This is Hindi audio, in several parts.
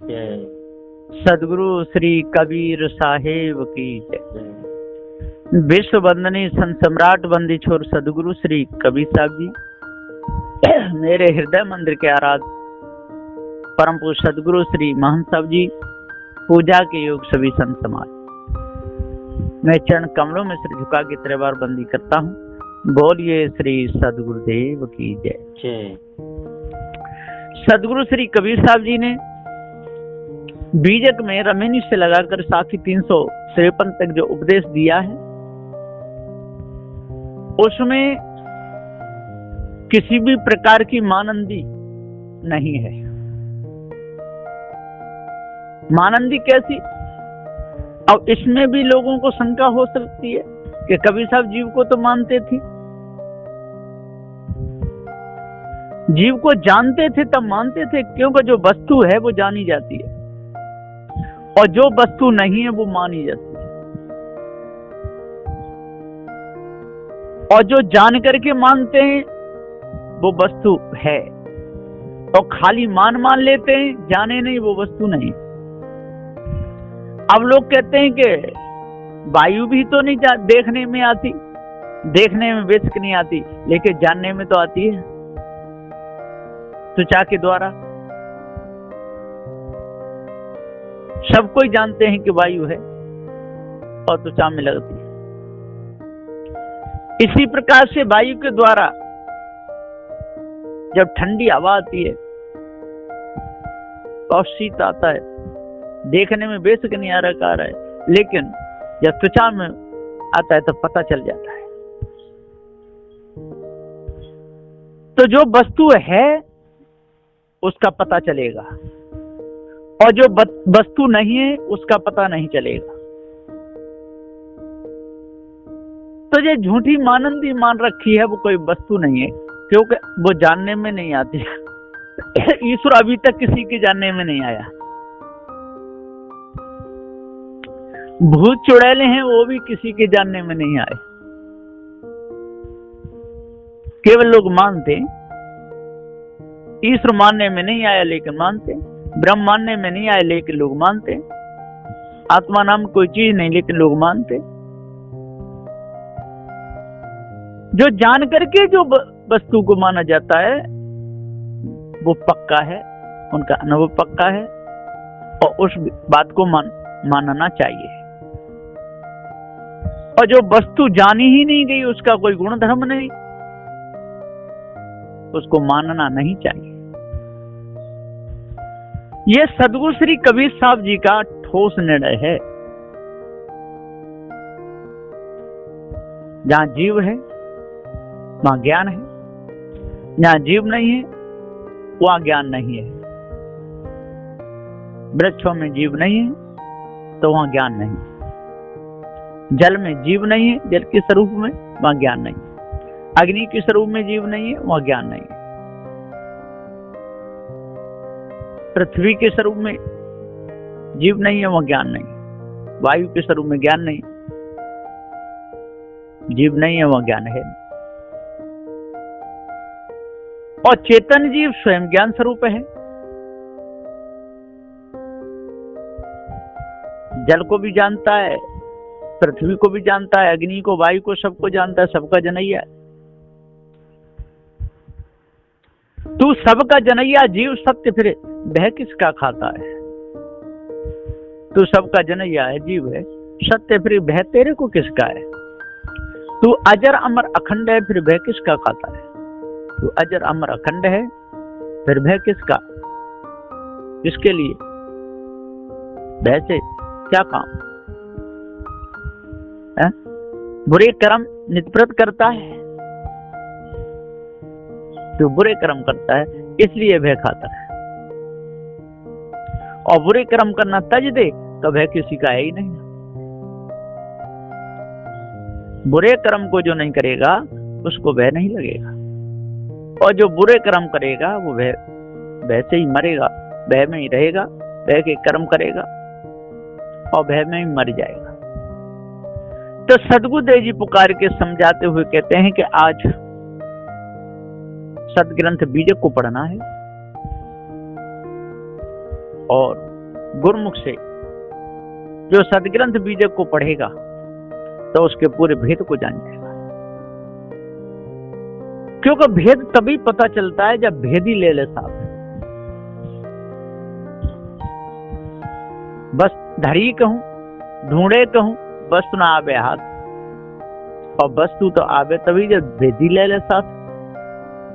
सदगुरु श्री कबीर साहेब की जय। विश्व वंदनीय संत सम्राट वंदी छोर सदगुरु श्री कबीर साहब जी, मेरे हृदय मंदिर के आराध्य परम पूज्य सदगुरु श्री महंत साहब जी, पूजा के योग सभी संत समाज, मैं चरण कमलों में सिर झुका के 3 बार बंदी करता हूँ। बोलिए श्री सदगुरुदेव की जय। सदगुरु श्री कबीर साहब जी ने बीजक में रमेनी से लगाकर साथी 353 तक जो उपदेश दिया है, उसमें किसी भी प्रकार की मानंदी नहीं है। मानंदी कैसी? अब इसमें भी लोगों को शंका हो सकती है कि कबीर साहब जीव को तो मानते थे, जीव को जानते थे तब मानते थे, क्योंकि जो वस्तु है वो जानी जाती है और जो वस्तु नहीं है वो मानी जाती है। और जो जान करके मानते हैं वो वस्तु है, और खाली मान लेते हैं, जाने नहीं वो वस्तु नहीं। अब लोग कहते हैं कि वायु भी तो नहीं देखने में आती, देखने में बेशक नहीं आती, लेकिन जानने में तो आती है त्वचा के द्वारा। सब कोई जानते हैं कि वायु है और त्वचा में लगती है। इसी प्रकार से वायु के द्वारा जब ठंडी हवा आती है और शीत आता है, देखने में बेशक नहीं आ रहा है, लेकिन जब त्वचा में आता है तो पता चल जाता है। तो जो वस्तु है उसका पता चलेगा, और जो वस्तु नहीं है उसका पता नहीं चलेगा। तो ये झूठी मानंदी मान रखी है, वो कोई वस्तु नहीं है, क्योंकि वो जानने में नहीं आती। ईश्वर अभी तक किसी के जानने में नहीं आया। भूत चुड़ैले हैं, वो भी किसी के जानने में नहीं आए, केवल लोग मानते। ईश्वर मानने में नहीं आया लेकिन मानते, ब्रह्म मानने में नहीं आए लेकिन लोग मानते, आत्मा नाम कोई चीज नहीं लेकिन लोग मानते। जो जान करके जो वस्तु को माना जाता है वो पक्का है, उनका अनुभव पक्का है, और उस बात को मानना चाहिए। और जो वस्तु जानी ही नहीं गई, उसका कोई गुण धर्म नहीं, उसको मानना नहीं चाहिए। यह सदगुरु श्री कबीर साहब जी का ठोस निर्णय है। जहां जीव है वहां ज्ञान है, जहां जीव नहीं है वहां ज्ञान नहीं है। वृक्षों में जीव नहीं है तो वहां ज्ञान नहीं है। जल में जीव नहीं है, जल के स्वरूप में, वहां ज्ञान नहीं है। अग्नि के स्वरूप में जीव नहीं है, वहां ज्ञान नहीं है। पृथ्वी के स्वरूप में जीव नहीं है, वहां ज्ञान नहीं है। वायु के स्वरूप में ज्ञान नहीं, जीव नहीं है, वहां ज्ञान है। और चेतन जीव स्वयं ज्ञान स्वरूप है। जल को भी जानता है, पृथ्वी को भी जानता है, अग्नि को, वायु को, सबको जानता है, सबका जनैया है। तू सबका जनैया जीव सत्य, फिर वह किसका खाता है? तू सबका जनैया है, जीव है, सत्य, फिर वह तेरे को किसका है? तू अजर अमर अखंड है, फिर वह किसका खाता है? तू अजर अमर अखंड है, फिर वह किसका, किसके लिए, वैसे क्या काम है? बुरे कर्म नित्यप्रत करता है, जो बुरे कर्म करता है इसलिए वह खाता है। और बुरे कर्म करना तज दे तो वह किसी का है ही नहीं। बुरे कर्म को जो नहीं करेगा उसको वह नहीं लगेगा, और जो बुरे कर्म करेगा वो वह वैसे ही मरेगा, वह में ही रहेगा, वह के कर्म करेगा और वह में ही मर जाएगा। तो सदगुरुदेव जी पुकार के समझाते हुए कहते हैं कि आज सदग्रंथ बीजक को पढ़ना है और गुरुमुख से जो सदग्रंथ बीजक को पढ़ेगा तो उसके पूरे भेद को जान जाएगा। क्योंकि भेद तभी पता चलता है जब भेदी ले ले साथ। बस धरी कहूं, ढूंढे कहूं, वस्तु ना आवे हाथ, और वस्तु तो आवे तभी जब भेदी ले ले साथ।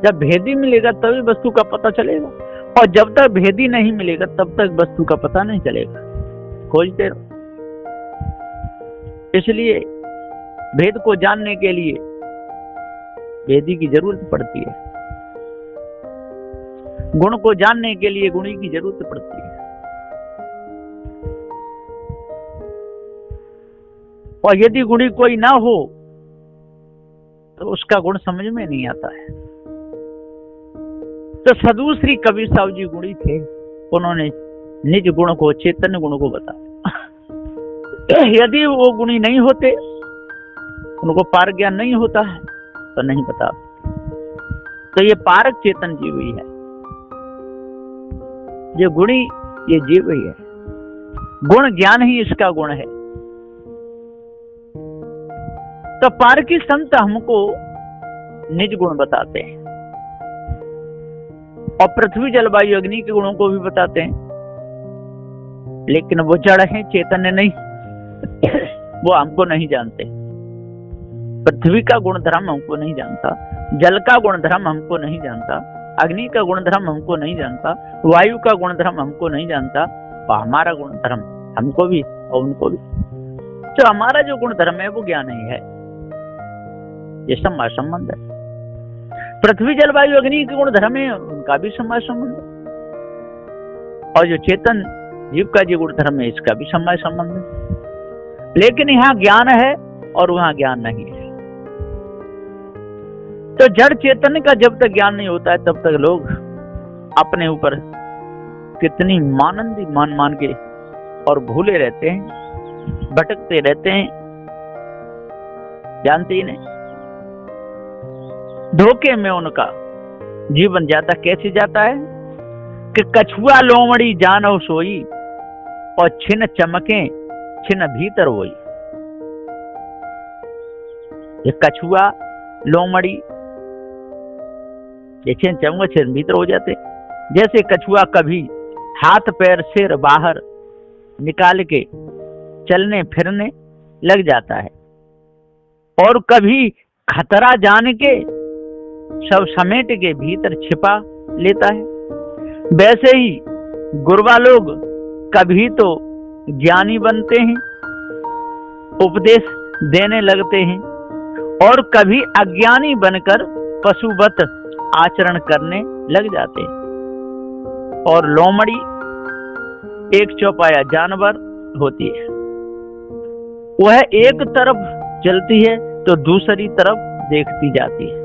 जब भेदी मिलेगा तभी वस्तु का पता चलेगा, और जब तक भेदी नहीं मिलेगा तब तक वस्तु का पता नहीं चलेगा। खोजते रहो। इसलिए भेद को जानने के लिए भेदी की जरूरत पड़ती है, गुण को जानने के लिए गुणी की जरूरत पड़ती है। और यदि गुणी कोई ना हो तो उसका गुण समझ में नहीं आता है। तो साधु श्री कबीर साहब जी गुणी थे, उन्होंने निज गुण को, चैतन्य गुण को बताया। यदि वो गुणी नहीं होते, उनको पार ज्ञान नहीं होता है तो नहीं बता। तो ये पारक चेतन जीव ही है, ये गुणी ये जीव ही है। गुण ज्ञान ही इसका गुण है। तो पारकी संत हमको निज गुण बताते हैं, और पृथ्वी जलवायु अग्नि के गुणों को भी बताते हैं, लेकिन वो जड़ है, चैतन्य नहीं। वो हमको नहीं जानते। पृथ्वी का गुण धर्म हमको नहीं जानता, जल का गुण धर्म हमको नहीं जानता, अग्नि का गुण धर्म हमको नहीं जानता, वायु का गुण धर्म हमको नहीं जानता, और हमारा गुण धर्म हमको भी और उनको भी। तो हमारा जो गुण धर्म है वो ज्ञान ही है, ये समाज संबंध है। पृथ्वी जलवायु अग्नि के गुण धर्म है, उनका भी समाज संबंध है। और जो चेतन जीव का जो गुण धर्म है, इसका भी समाज संबंध है। लेकिन यहाँ ज्ञान है और वहां ज्ञान नहीं है। तो जड़ चेतन का जब तक ज्ञान नहीं होता है तब तक लोग अपने ऊपर कितनी मानंदी मान के और भूले रहते हैं, भटकते रहते हैं, जानते ही नहीं। धोखे में उनका जीवन जाता कैसे जाता है कि कछुआ लोमड़ी जानो सोई, और छिन चमके छिन भीतर होई। ये कछुआ लोमड़ी ये छिन चमके छिन भीतर हो जाते। जैसे कछुआ कभी हाथ पैर सिर बाहर निकाल के चलने फिरने लग जाता है, और कभी खतरा जान के सब समेट के भीतर छिपा लेता है। वैसे ही गुरबा लोग कभी तो ज्ञानी बनते हैं, उपदेश देने लगते हैं, और कभी अज्ञानी बनकर पशुवत आचरण करने लग जाते हैं। और लोमड़ी एक चौपाया जानवर होती है, वह एक तरफ चलती है तो दूसरी तरफ देखती जाती है।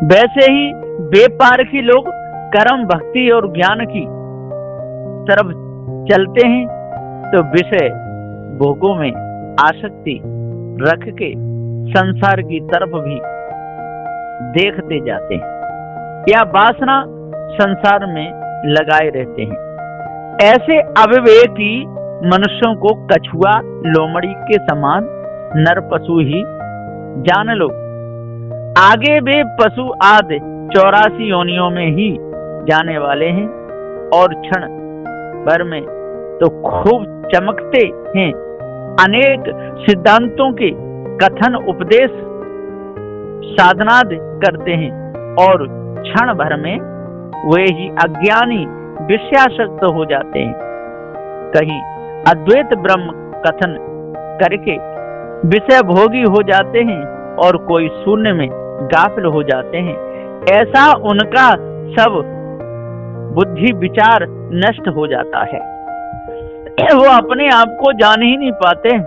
वैसे ही बेपारखी लोग कर्म भक्ति और ज्ञान की तरफ चलते हैं तो विषय भोगों में आसक्ति रख के संसार की तरफ भी देखते जाते हैं, या वासना संसार में लगाए रहते हैं। ऐसे अविवेकी मनुष्यों को कछुआ लोमड़ी के समान नर पशु ही जान लो। आगे वे पशु आदि 84 योनियों में ही जाने वाले हैं, और क्षण भर में तो खूब चमकते हैं। अनेक सिद्धांतों के कथन उपदेश साधनादि करते हैं, और क्षण भर में वे ही अज्ञानी विषयासक्त हो जाते हैं। कहीं अद्वैत ब्रह्म कथन करके विषय भोगी हो जाते हैं, और कोई शून्य में गाफिल हो जाते हैं। ऐसा उनका सब बुद्धि विचार नष्ट हो जाता है। वो अपने आप को जान ही नहीं पाते,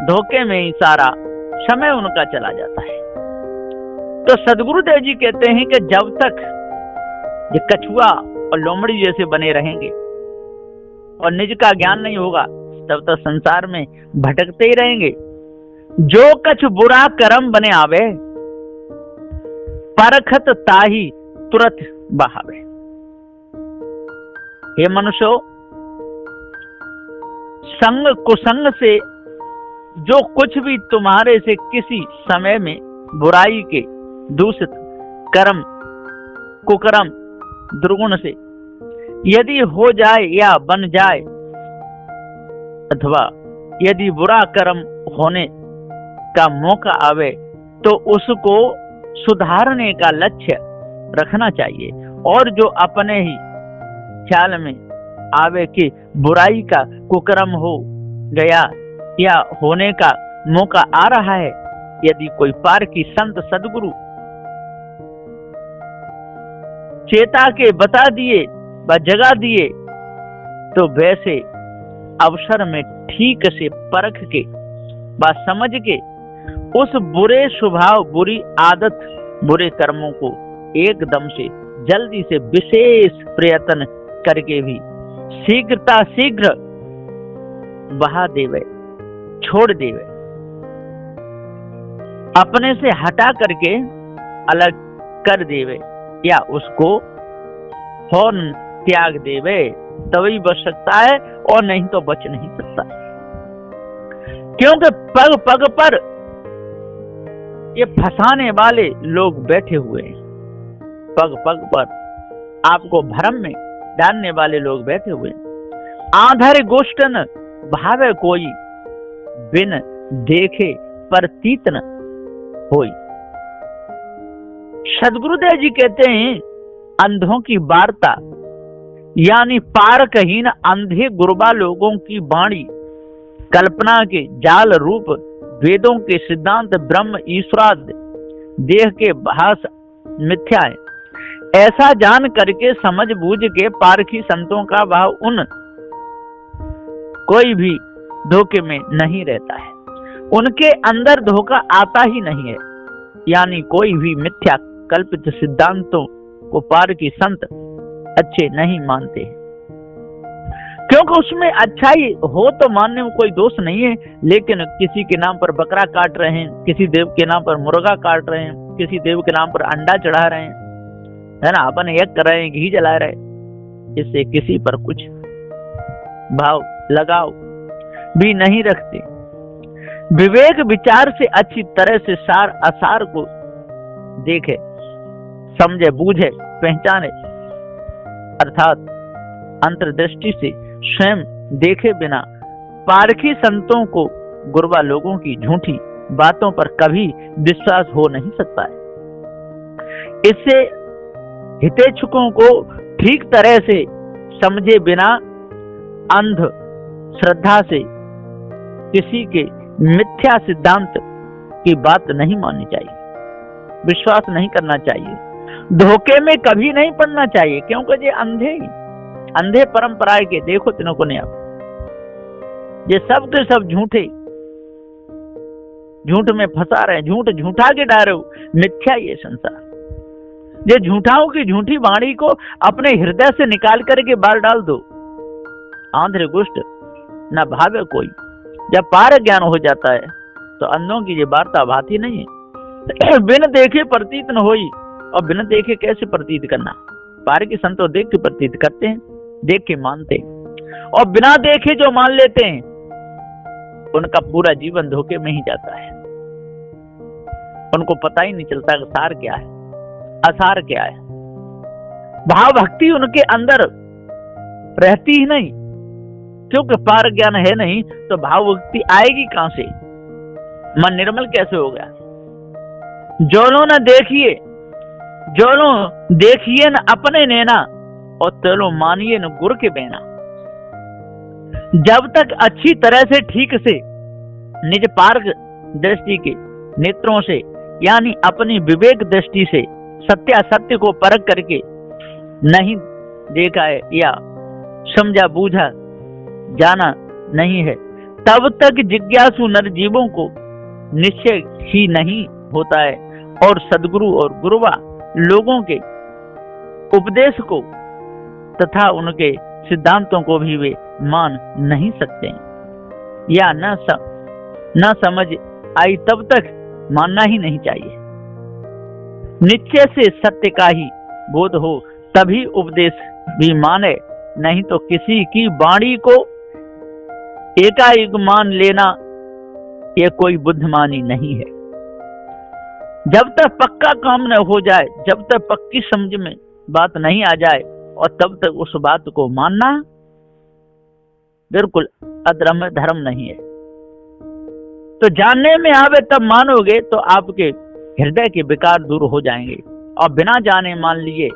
धोखे में ही सारा समय उनका चला जाता है। तो सदगुरुदेव जी कहते हैं कि जब तक ये कछुआ और लोमड़ी जैसे बने रहेंगे और निज का ज्ञान नहीं होगा, तब तक संसार में भटकते ही रहेंगे। जो कछ बुरा कर्म बने आवे, परखत ताही तुरत बहावे। हे मनुष्यो, संग कुसंग से जो कुछ भी तुम्हारे से किसी समय में बुराई के दूषित कर्म कुकर्म दुर्गुण से यदि हो जाए या बन जाए, अथवा यदि बुरा कर्म होने का मौका आवे, तो उसको सुधारने का लक्ष्य रखना चाहिए। और जो अपने ही ख्याल में आवे कि बुराई का कुकर्म हो गया या होने का मौका आ रहा है, यदि कोई पार की संत सदगुरु चेता के बता दिए व जगा दिए, तो वैसे अवसर में ठीक से परख के व समझ के उस बुरे स्वभाव, बुरी आदत, बुरे कर्मों को एकदम से जल्दी से विशेष प्रयत्न करके भी शीघ्र बहा देवे, छोड़ देवे, अपने से हटा करके अलग कर देवे या उसको फौरन त्याग देवे, तभी बच सकता है, और नहीं तो बच नहीं सकता। क्योंकि पग पग पर ये फंसाने वाले लोग बैठे हुए हैं, पग पग पर आपको भ्रम में डालने वाले लोग बैठे हुए हैं। आधर गोष्ठन भावे कोई, बिन देखे प्रतीत न होई। सदगुरुदेव जी कहते हैं, अंधों की वार्ता यानी पारकहीन अंधे गुरबा लोगों की वाणी कल्पना के जाल रूप वेदों के सिद्धांत ब्रह्म ईश्वराद देह के भास मिथ्या है, ऐसा जान करके समझ बूझ के पारखी संतों का भाव उन कोई भी धोखे में नहीं रहता है, उनके अंदर धोखा आता ही नहीं है। यानी कोई भी मिथ्या कल्पित सिद्धांतों को पारखी संत अच्छे नहीं मानते हैं, क्योंकि उसमें अच्छाई हो तो मानने में कोई दोष नहीं है, लेकिन किसी के नाम पर बकरा काट रहे हैं, किसी देव के नाम पर मुर्गा काट रहे हैं, किसी देव के नाम पर अंडा चढ़ा रहे हैं, है ना, अपन यज्ञ कर रहे हैं, घी जला रहे हैं, इससे किसी पर कुछ भाव लगाव भी नहीं रखते। विवेक विचार से अच्छी तरह से सार असार को देखे, समझे, बूझे, पहचाने, अर्थात अंतर्दृष्टि से स्वयं देखे बिना पारखी संतों को गुरबा लोगों की झूठी बातों पर कभी विश्वास हो नहीं सकता है। इससे हितेच्छुकों को ठीक तरह से समझे बिना अंध श्रद्धा से किसी के मिथ्या सिद्धांत की बात नहीं माननी चाहिए, विश्वास नहीं करना चाहिए, धोखे में कभी नहीं पड़ना चाहिए, क्योंकि ये अंधे परंपराएं के देखो तीनों को नहीं, आप ये सब के सब झूठ में फंसा रहे हैं, झूठा के डाल रहे हो, मिथ्या ये संसार। ये झूठाओं की झूठी वाणी को अपने हृदय से निकाल करके बाहर डाल दो। आंध्र गुष्ट न भावे कोई, जब पार ज्ञान हो जाता है तो अंधों की ये वार्ता भाती नहीं है। बिन देखे प्रतीत न होई, और बिन देखे कैसे प्रतीत करना, पार की संतों देख के प्रतीत करते हैं, देख के मानते हैं, और बिना देखे जो मान लेते हैं उनका पूरा जीवन धोखे में ही जाता है, उनको पता ही नहीं चलता कि सार क्या है, असार क्या है। भाव भक्ति उनके अंदर रहती ही नहीं, क्योंकि पार ज्ञान है नहीं, तो भाव भक्ति आएगी कहां से, मन निर्मल कैसे हो गया। जोलो न देखिए, जोलो देखिए न अपने नैना, और तेलो मानिए न गुर के बहना। जब तक अच्छी तरह से ठीक से निज पारक दृष्टि के नेत्रों से यानी अपनी विवेक दृष्टि से सत्यासत्य को परख करके नहीं देखा है या समझा बूझा जाना नहीं है, तब तक जिज्ञासु नरजीवों को निश्चय ही नहीं होता है, और सदगुरु और गुरुवा लोगों के उपदेश को तथा उनके सिद्धांतों को भी वे मान नहीं सकते हैं, या न समझ आई तब तक मानना ही नहीं चाहिए। निश्चय से सत्य का ही बोध हो तभी उपदेश भी माने, नहीं तो किसी की वाणी को एकाएक मान लेना ये कोई बुद्धिमानी नहीं है। जब तक पक्का काम न हो जाए, जब तक पक्की समझ में बात नहीं आ जाए, और तब तक उस बात को मानना बिल्कुल अधर्म धर्म नहीं है। तो जानने में आवे तब मानोगे तो आपके हृदय के विकार दूर हो जाएंगे, और बिना जाने मान लिए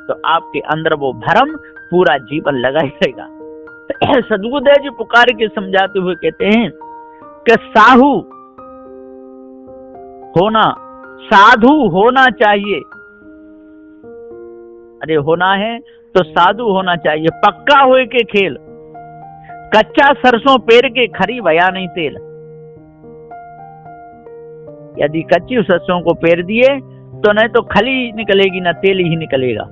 तो आपके अंदर वो भ्रम पूरा जीवन लगा ही रहेगा। सदगुरुदेव जी पुकार के समझाते हुए कहते हैं कि साहू होना, साधु होना चाहिए। अरे होना है तो साधु होना चाहिए। पक्का होए के खेल, कच्चा सरसों पेर के खरी भया नहीं तेल। यदि कच्ची सरसों को पेर दिए तो नहीं तो खली निकलेगी, ना तेल ही निकलेगा।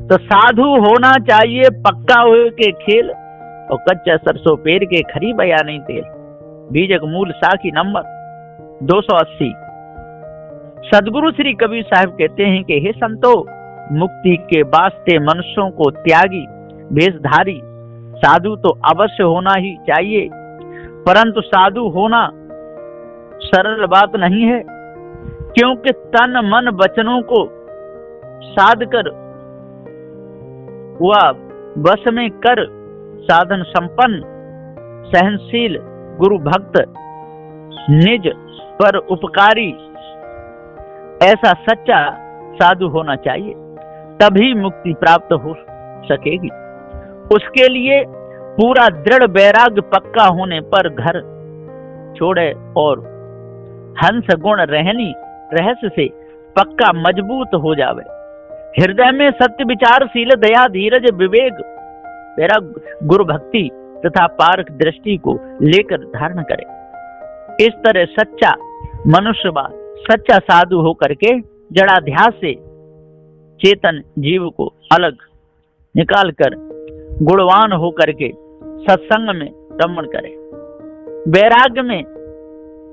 तो साधु होना चाहिए, पक्का हुए के खेल, और कच्चा सरसों पेर के खरी भया नहीं तेल। बीजक मूल साखी नंबर 280। सदगुरु श्री कबीर साहब कहते हैं कि हे संतो, मुक्ति के वास्ते मनुष्यों को त्यागी वेशधारी साधु तो अवश्य होना ही चाहिए, परंतु साधु होना सरल बात नहीं है, क्योंकि तन मन वचनों को साध कर वह बस में कर साधन संपन्न सहनशील गुरु भक्त निज पर उपकारी ऐसा सच्चा साधु होना चाहिए, तभी मुक्ति प्राप्त हो सकेगी। उसके लिए पूरा दृढ़ वैराग्य पक्का होने पर घर छोड़े और हंस गुण रहनी रहस्य से पक्का मजबूत हो जावे। हृदय में सत्य विचारशील दया धीरज विवेक वैराग्य गुरु भक्ति तथा पारक दृष्टि को लेकर धारण करे। इस तरह सच्चा मनुष्य सच्चा साधु होकर के जड़ाध्यास से चेतन जीव को अलग निकाल कर गुणवान होकर के सत्संग में रमण करे, वैराग्य में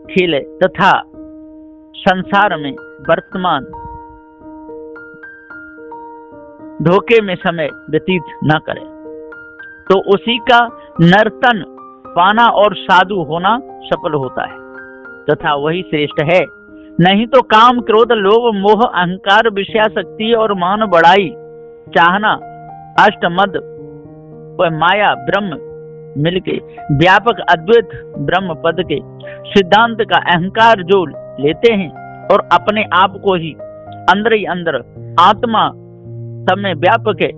खिले तथा संसार में वर्तमान धोखे में समय व्यतीत न करे, तो उसी का नर्तन पाना और साधु होना सफल होता है तथा वही श्रेष्ठ है। नहीं तो काम क्रोध लोभ मोह अहंकार विषयासक्ति और मान बढ़ाई चाहना अष्टमद व माया ब्रह्म मिलके व्यापक अद्वैत ब्रह्म पद के सिद्धांत का अहंकार जो लेते हैं और अपने आप को ही अंदर आत्मा सब में व्यापक है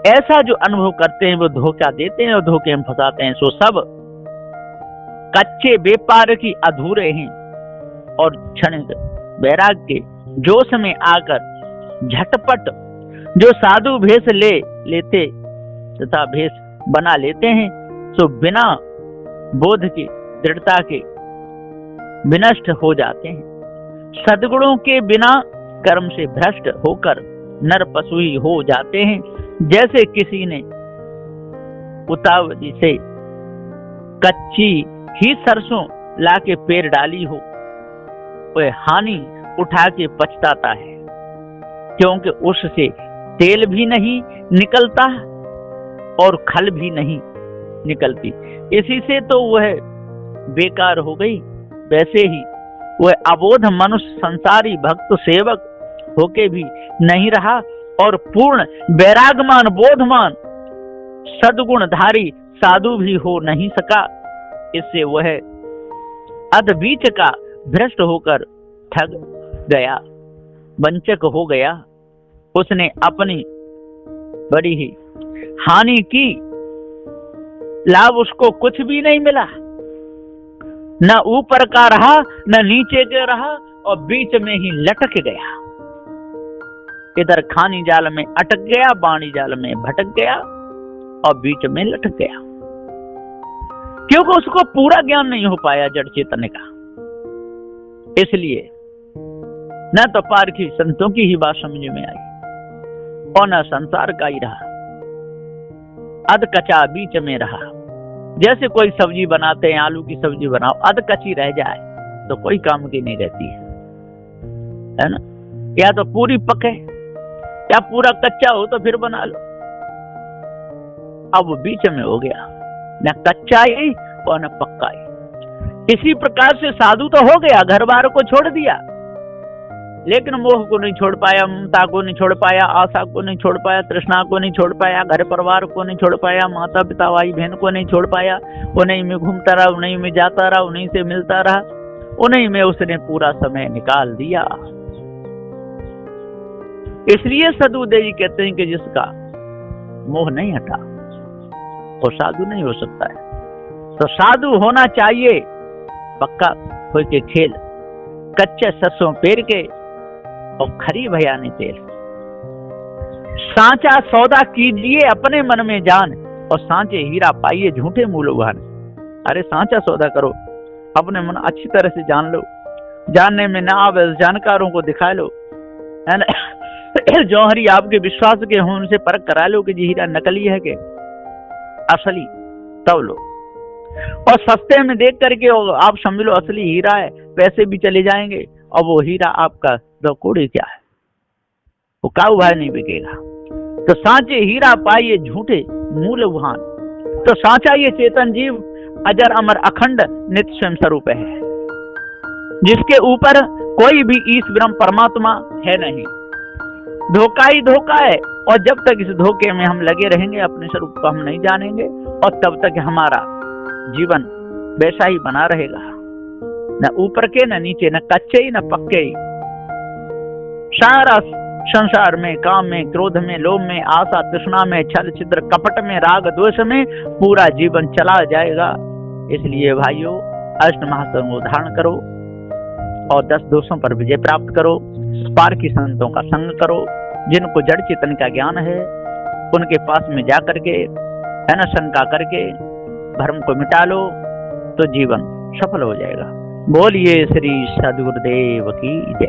ऐसा जो अनुभव करते हैं, वो धोखा देते हैं और धोखे में फंसाते हैं। सो सब कच्चे व्यापार की अधूरे हैं और क्षणिक वैराग के जोश में आकर झटपट जो साधु भेष लेते तथा भेष बना लेते हैं, सो बिना बोध की दृढ़ता के विनष्ट हो जाते हैं। सद्गुणों के बिना कर्म से भ्रष्ट होकर नर पशु ही हो जाते हैं। जैसे किसी ने उतावली से कच्ची ही सरसों लाके पेर डाली हो, वह हानि उठा के पछताता है, क्योंकि उससे तेल भी नहीं निकलता और खल भी नहीं निकलती। इसी से तो वह बेकार हो गई। वैसे ही वह अबोध मनुष्य संसारी भक्त सेवक होके भी नहीं रहा और पूर्ण वैरागमान बोधमान सद्गुणधारी साधु भी हो नहीं सका। इससे वह अधबीच का भ्रष्ट होकर ठग गया, वंचक हो गया। उसने अपनी बड़ी ही हानि की, लाभ उसको कुछ भी नहीं मिला, न ऊपर का रहा न नीचे का रहा और बीच में ही लटक गया। इधर खानी जाल में अटक गया, बाणी जाल में भटक गया और बीच में लटक गया, क्योंकि उसको पूरा ज्ञान नहीं हो पाया जड़ चेतन का। इसलिए न तो पारखी संतों की ही बात समझ में आई और न संसार का ही रहा, अध कच्चा बीच में रहा। जैसे कोई सब्जी बनाते हैं, आलू की सब्जी बनाओ, अध कच्ची रह जाए तो कोई काम की नहीं रहती है ना। या तो पूरी पके या पूरा कच्चा हो तो फिर बना लो। अब वो बीच में हो गया, न कच्चाई और न पक्काई। इसी प्रकार से साधु तो हो गया, घर बार को छोड़ दिया, लेकिन मोह को नहीं छोड़ पाया, ममता को नहीं छोड़ पाया, आशा को नहीं छोड़ पाया, तृष्णा को नहीं छोड़ पाया, घर परिवार को नहीं छोड़ पाया, माता पिता भाई बहन को नहीं छोड़ पाया। उन्हीं में घूमता रहा, उन्हीं में जाता रहा, उन्हीं से मिलता रहा, उन्हीं में उसने पूरा समय निकाल दिया। इसलिए सदुदेव जी कहते हैं कि जिसका मोह नहीं हटा वो साधु नहीं हो सकता है। तो साधु होना चाहिए पक्का कोई के खेल, कच्चे सरसों पेर के और खरी भयानी तेल। सांचा सौदा कीजिए अपने मन में जान, और सांचे हीरा पाइए झूठे मूल्यवान। अरे सांचा सौदा करो, अपने मन अच्छी तरह से जान लो, जानने में ना आवे जानकारों को दिखा लो, है ना। जौहरी आपके विश्वास के हों उनसे परख करा लो कि हीरा नकली है कि असली, तब लो। और सस्ते में देख करके आप समझ लो असली हीरा है, पैसे भी चले जाएंगे और वो हीरा आपका 2 कौड़ी क्या है, वो काऊ भाई नहीं बिकेगा। तो सांचे हीरा पाइए झूठे मूल्यवान। तो सांचा ये चेतन जीव अजर अमर अखंड नित्य स्वयं स्वरूप है, जिसके ऊपर कोई भी ईश ब्रह्म परमात्मा है नहीं। धोखा ही धोखा है, और जब तक इस धोखे में हम लगे रहेंगे अपने स्वरूप को हम नहीं जानेंगे, और तब तक हमारा जीवन वैसा ही बना रहेगा, न ऊपर के न नीचे, न कच्चे ही न पक्के ही। सारा संसार में, काम में, क्रोध में, लोभ में, आशा तृष्णा में, छल छिद्र कपट में, राग द्वेष में पूरा जीवन चला जाएगा। इसलिए भाइयों अष्ट महासत्यों को धारण करो और 10 दोषों पर विजय प्राप्त करो। पारखी संतों का संग करो, जिनको जड़ चेतन का ज्ञान है उनके पास में जा करके, है ना, शंका करके भ्रम को मिटा लो तो जीवन सफल हो जाएगा। बोलिए श्री सद्गुरुदेव की जय।